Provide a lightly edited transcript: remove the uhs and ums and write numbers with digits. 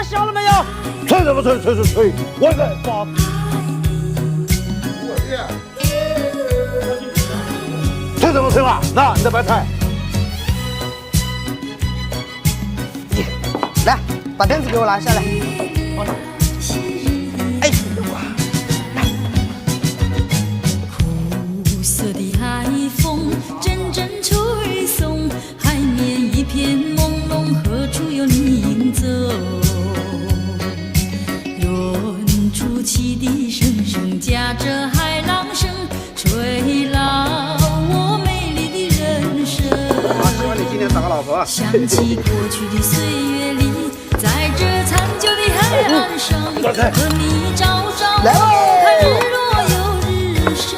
打响了没有？吹什么吹？我在发。吹什么吹嘛？那你的白菜。来，把凳子给我拿下来。哎，苦涩的海风阵阵吹送，海面一片朦胧，何处有你走？远处汽笛声声夹着海浪声，吹老我美丽的人生。希望你今天找个老婆。想起过去的岁月里，在这残旧的海岸上，和你朝朝看日落又日升。